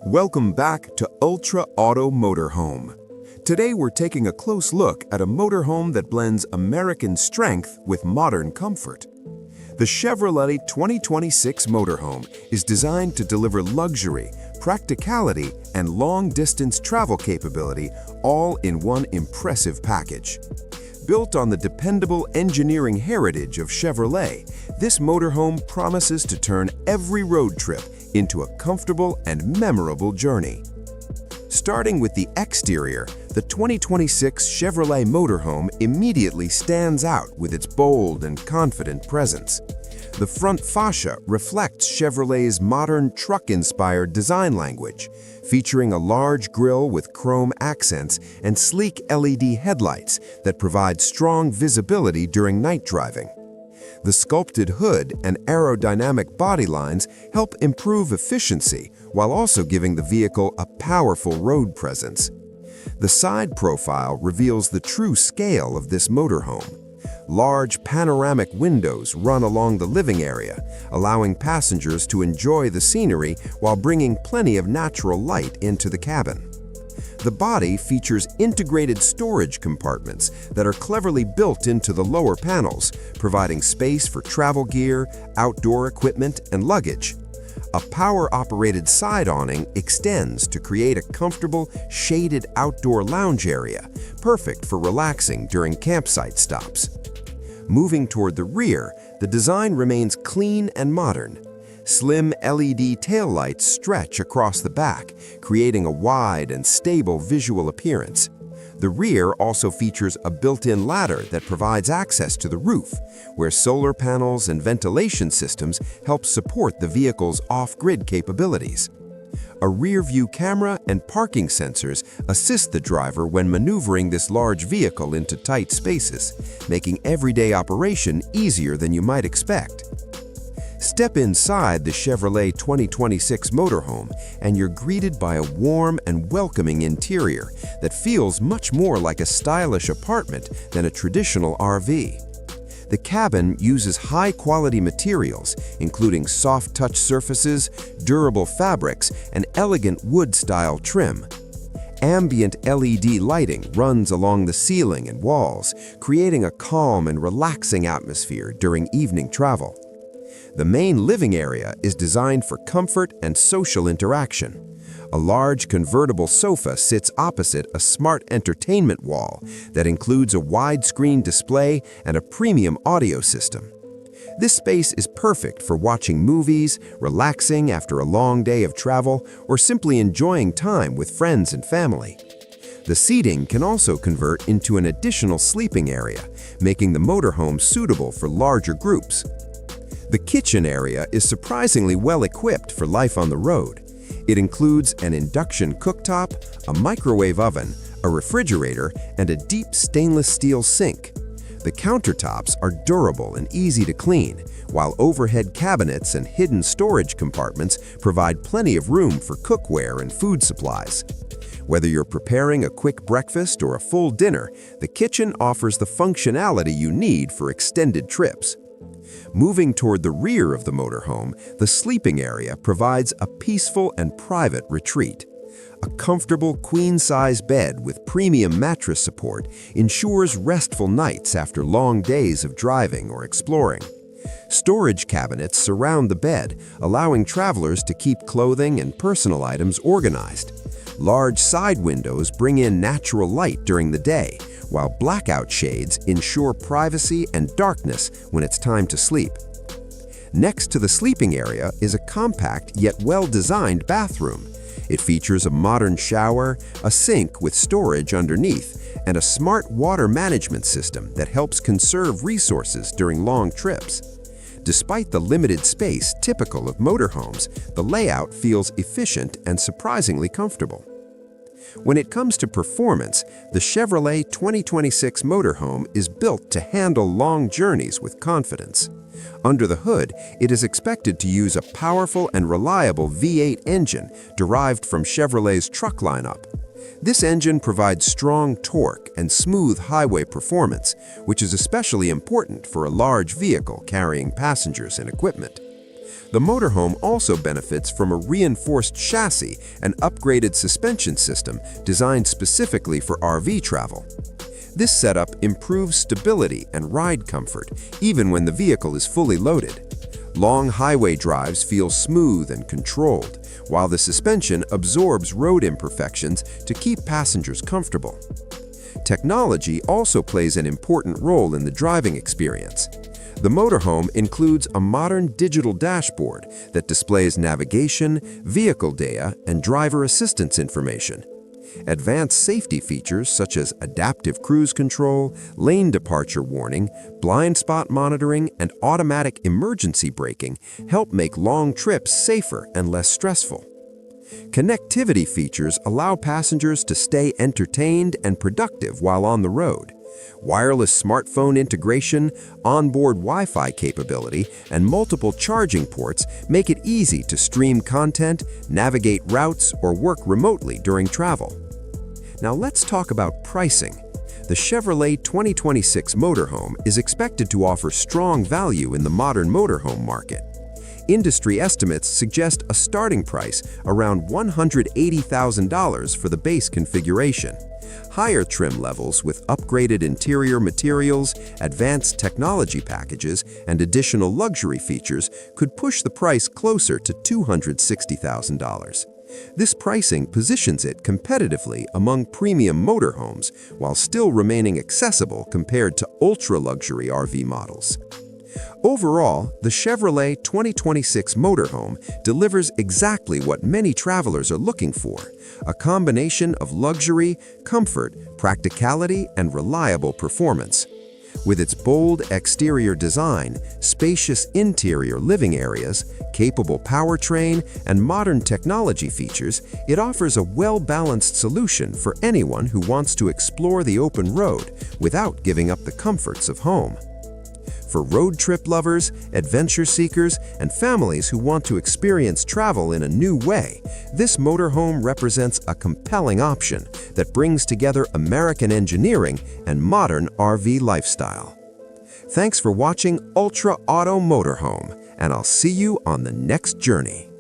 Welcome back to Ultra Auto Motorhome. Today we're taking a close look at a motorhome that blends American strength with modern comfort. The Chevrolet 2026 Motorhome is designed to deliver luxury, practicality, and long-distance travel capability all in one impressive package. Built on the dependable engineering heritage of Chevrolet, this motorhome promises to turn every road trip into a comfortable and memorable journey. Starting with the exterior, the 2026 Chevrolet Motorhome immediately stands out with its bold and confident presence. The front fascia reflects Chevrolet's modern truck-inspired design language, featuring a large grille with chrome accents and sleek LED headlights that provide strong visibility during night driving. The sculpted hood and aerodynamic body lines help improve efficiency while also giving the vehicle a powerful road presence. The side profile reveals the true scale of this motorhome. Large panoramic windows run along the living area, allowing passengers to enjoy the scenery while bringing plenty of natural light into the cabin. The body features integrated storage compartments that are cleverly built into the lower panels, providing space for travel gear, outdoor equipment, and luggage. A power-operated side awning extends to create a comfortable, shaded outdoor lounge area, perfect for relaxing during campsite stops. Moving toward the rear, the design remains clean and modern. Slim LED taillights stretch across the back, creating a wide and stable visual appearance. The rear also features a built-in ladder that provides access to the roof, where solar panels and ventilation systems help support the vehicle's off-grid capabilities. A rear-view camera and parking sensors assist the driver when maneuvering this large vehicle into tight spaces, making everyday operation easier than you might expect. Step inside the Chevrolet 2026 Motorhome and you're greeted by a warm and welcoming interior that feels much more like a stylish apartment than a traditional RV. The cabin uses high-quality materials, including soft-touch surfaces, durable fabrics, and elegant wood-style trim. Ambient LED lighting runs along the ceiling and walls, creating a calm and relaxing atmosphere during evening travel. The main living area is designed for comfort and social interaction. A large convertible sofa sits opposite a smart entertainment wall that includes a widescreen display and a premium audio system. This space is perfect for watching movies, relaxing after a long day of travel, or simply enjoying time with friends and family. The seating can also convert into an additional sleeping area, making the motorhome suitable for larger groups. The kitchen area is surprisingly well equipped for life on the road. It includes an induction cooktop, a microwave oven, a refrigerator, and a deep stainless steel sink. The countertops are durable and easy to clean, while overhead cabinets and hidden storage compartments provide plenty of room for cookware and food supplies. Whether you're preparing a quick breakfast or a full dinner, the kitchen offers the functionality you need for extended trips. Moving toward the rear of the motorhome, the sleeping area provides a peaceful and private retreat. A comfortable queen-size bed with premium mattress support ensures restful nights after long days of driving or exploring. Storage cabinets surround the bed, allowing travelers to keep clothing and personal items organized. Large side windows bring in natural light during the day, while blackout shades ensure privacy and darkness when it's time to sleep. Next to the sleeping area is a compact yet well-designed bathroom. It features a modern shower, a sink with storage underneath, and a smart water management system that helps conserve resources during long trips. Despite the limited space typical of motorhomes, the layout feels efficient and surprisingly comfortable. When it comes to performance, the Chevrolet 2026 Motorhome is built to handle long journeys with confidence. Under the hood, it is expected to use a powerful and reliable V8 engine derived from Chevrolet's truck lineup. This engine provides strong torque and smooth highway performance, which is especially important for a large vehicle carrying passengers and equipment. The motorhome also benefits from a reinforced chassis and upgraded suspension system designed specifically for RV travel. This setup improves stability and ride comfort, even when the vehicle is fully loaded. Long highway drives feel smooth and controlled, while the suspension absorbs road imperfections to keep passengers comfortable. Technology also plays an important role in the driving experience. The motorhome includes a modern digital dashboard that displays navigation, vehicle data, and driver assistance information. Advanced safety features such as adaptive cruise control, lane departure warning, blind spot monitoring, and automatic emergency braking help make long trips safer and less stressful. Connectivity features allow passengers to stay entertained and productive while on the road. Wireless smartphone integration, onboard Wi-Fi capability, and multiple charging ports make it easy to stream content, navigate routes, or work remotely during travel. Now let's talk about pricing. The Chevrolet 2026 Motorhome is expected to offer strong value in the modern motorhome market. Industry estimates suggest a starting price around $180,000 for the base configuration. Higher trim levels with upgraded interior materials, advanced technology packages, and additional luxury features could push the price closer to $260,000. This pricing positions it competitively among premium motorhomes while still remaining accessible compared to ultra-luxury RV models. Overall, the Chevrolet 2026 Motorhome delivers exactly what many travelers are looking for: a combination of luxury, comfort, practicality, and reliable performance. With its bold exterior design, spacious interior living areas, capable powertrain, and modern technology features, it offers a well-balanced solution for anyone who wants to explore the open road without giving up the comforts of home. For road trip lovers, adventure seekers, and families who want to experience travel in a new way, this motorhome represents a compelling option that brings together American engineering and modern RV lifestyle. Thanks for watching Ultra Auto Motorhome, and I'll see you on the next journey.